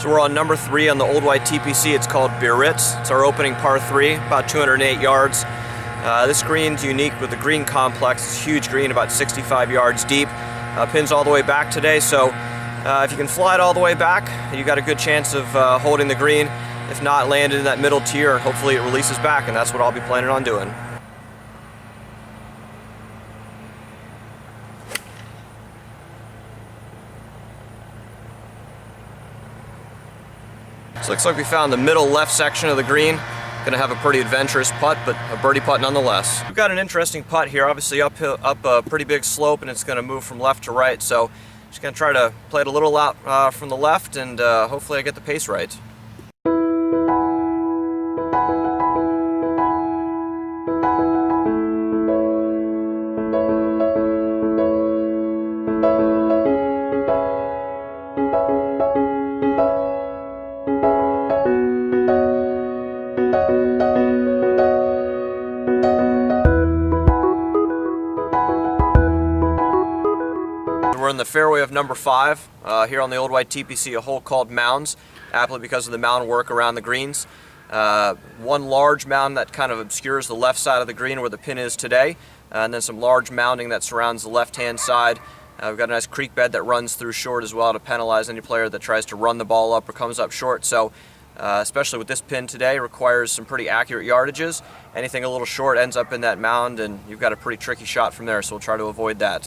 So we're on number 3 on the Old White TPC. It's called Biarritz. It's our opening par 3, about 208 yards. This green's unique with the green complex. It's a huge green, about 65 yards deep. Pins all the way back today, so if you can fly it all the way back, you got a good chance of holding the green. If not, land it in that middle tier, and hopefully it releases back, and that's what I'll be planning on doing. So looks like we found the middle left section of the green. Gonna have a pretty adventurous putt, but a birdie putt nonetheless. We've got an interesting putt here, obviously up a pretty big slope, and it's gonna move from left to right. So just gonna try to play it a little out from the left, and hopefully I get the pace right. We're in the fairway of number 5 here on the Old White TPC, a hole called Mounds, aptly because of the mound work around the greens. One large mound that kind of obscures the left side of the green where the pin is today, and then some large mounding that surrounds the left-hand side. We've got a nice creek bed that runs through short as well to penalize any player that tries to run the ball up or comes up short. So especially with this pin today, requires some pretty accurate yardages. Anything a little short ends up in that mound, and you've got a pretty tricky shot from there, so we'll try to avoid that.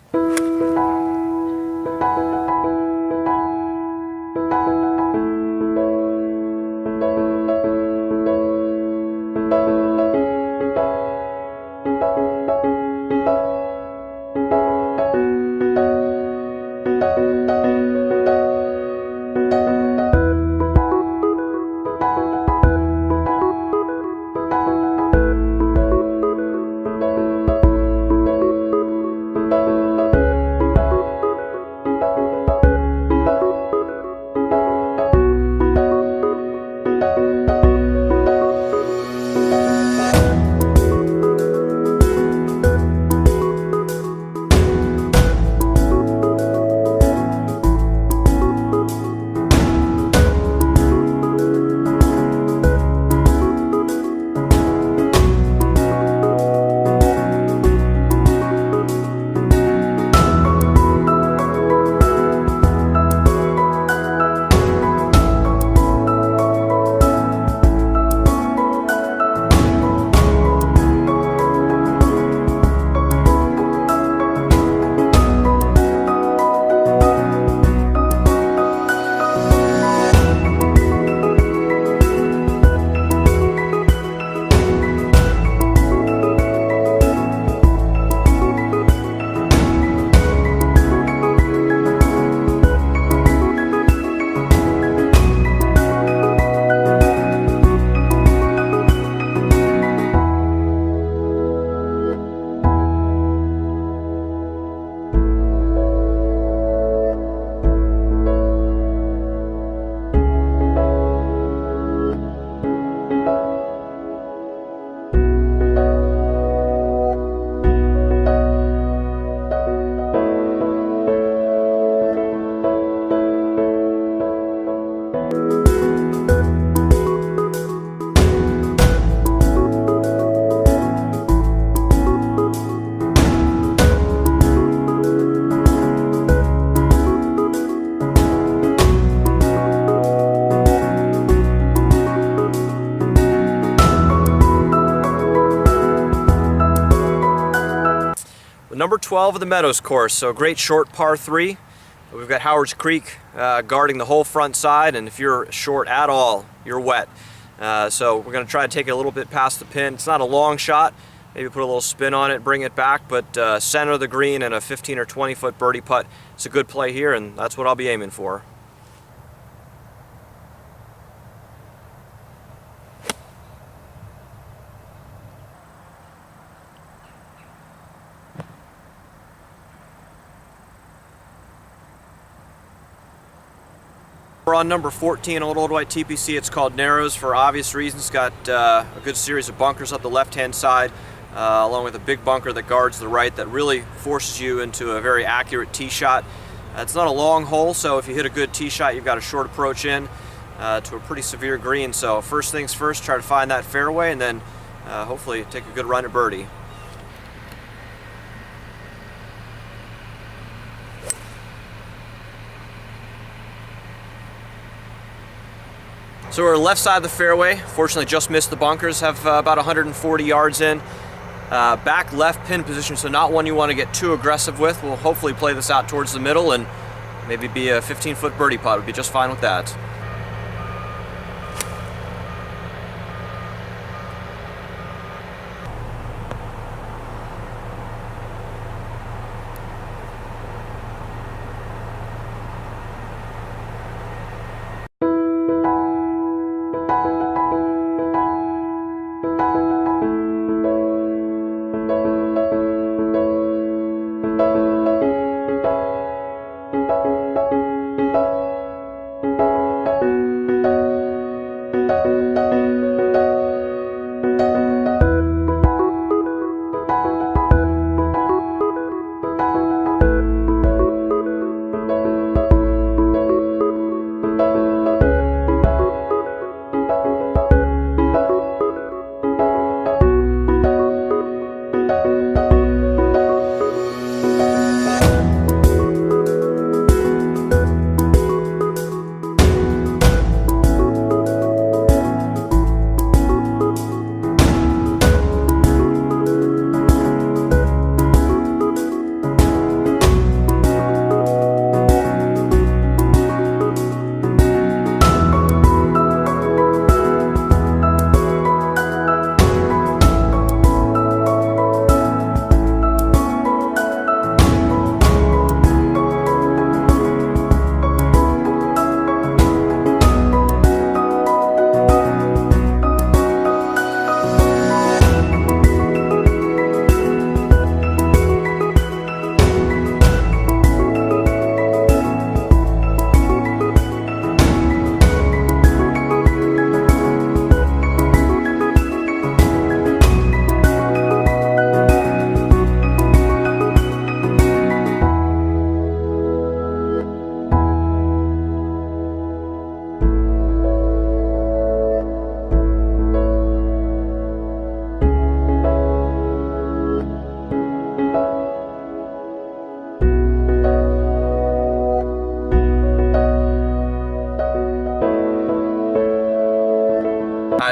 Number 12 of the Meadows course, so a great short par 3. We've got Howard's Creek guarding the whole front side, and if you're short at all, you're wet. So we're going to try to take it a little bit past the pin. It's not a long shot, maybe put a little spin on it, bring it back, but center of the green and a 15 or 20 foot birdie putt. It's a good play here, and that's what I'll be aiming for. We're on number 14 on Old White TPC. It's called Narrows for obvious reasons. It's got a good series of bunkers up the left-hand side, along with a big bunker that guards the right that really forces you into a very accurate tee shot. It's not a long hole, so if you hit a good tee shot, you've got a short approach in. to a pretty severe green. So first things first, try to find that fairway, and then hopefully take a good run at birdie. So we're left side of the fairway. Fortunately, just missed the bunkers. Have about 140 yards in. Back left pin position, so not one you want to get too aggressive with. We'll hopefully play this out towards the middle and maybe be a 15-foot birdie putt. Would be just fine with that.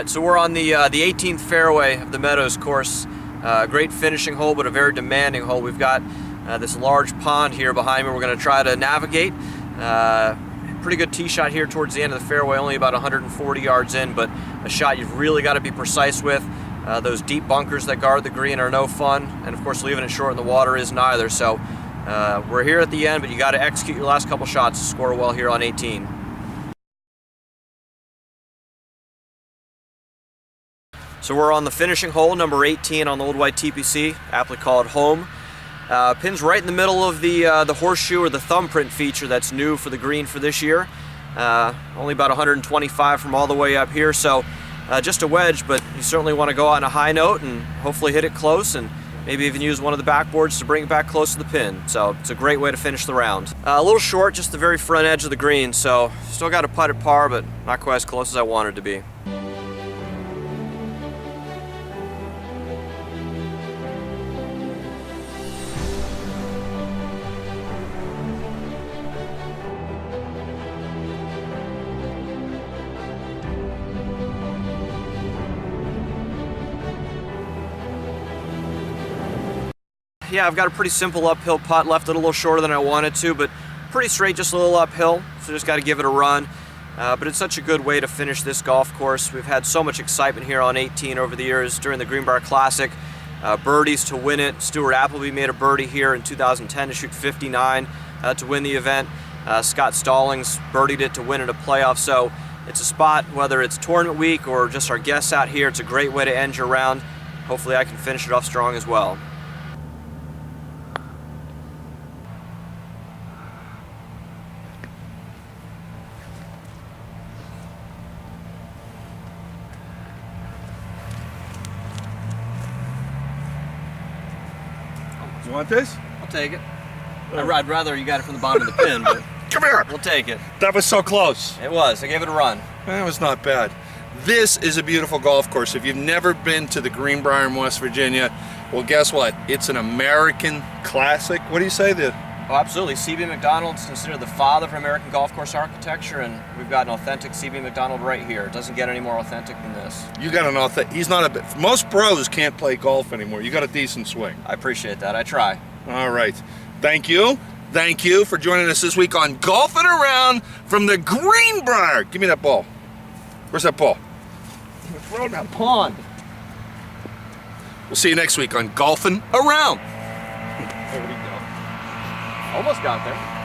So we're on the 18th fairway of the Meadows course. Great finishing hole, but a very demanding hole. We've got this large pond here behind me we're going to try to navigate. Pretty good tee shot here towards the end of the fairway, only about 140 yards in, but a shot you've really got to be precise with. Those deep bunkers that guard the green are no fun, and of course leaving it short in the water isn't either. So we're here at the end, but you got to execute your last couple shots to score well here on 18. So we're on the finishing hole, number 18 on the Old White TPC, aptly called home. Pin's right in the middle of the horseshoe or the thumbprint feature that's new for the green for this year. Only about 125 from all the way up here, so just a wedge, but you certainly want to go out on a high note and hopefully hit it close, and maybe even use one of the backboards to bring it back close to the pin. So it's a great way to finish the round. A little short, just the very front edge of the green, so still got a putt at par, but not quite as close as I wanted to be. Yeah, I've got a pretty simple uphill putt, left it a little shorter than I wanted to, but pretty straight, just a little uphill, so just got to give it a run. But it's such a good way to finish this golf course. We've had so much excitement here on 18 over the years during the Greenbrier Classic. Birdies to win it. Stuart Appleby made a birdie here in 2010 to shoot 59 to win the event. Scott Stallings birdied it to win at a playoff. So it's a spot, whether it's tournament week or just our guests out here, it's a great way to end your round. Hopefully I can finish it off strong as well. You want this? I'll take it. I'd rather you got it from the bottom of the pin, but come here. We'll take it. That was so close. It was. I gave it a run. That was not bad. This is a beautiful golf course. If you've never been to the Greenbrier in West Virginia, well, guess what? It's an American classic. What do you say? Oh, absolutely. C.B. Macdonald's considered the father of American golf course architecture, and we've got an authentic C.B. Macdonald right here. It doesn't get any more authentic than this. You got an authentic. He's not a bit. Most pros can't play golf anymore. You got a decent swing. I appreciate that. I try. All right. Thank you. Thank you for joining us this week on Golfing Around from the Greenbrier. Give me that ball. Where's that ball? Throw in that pond. We'll see you next week on Golfing Around. There we go. Almost got there.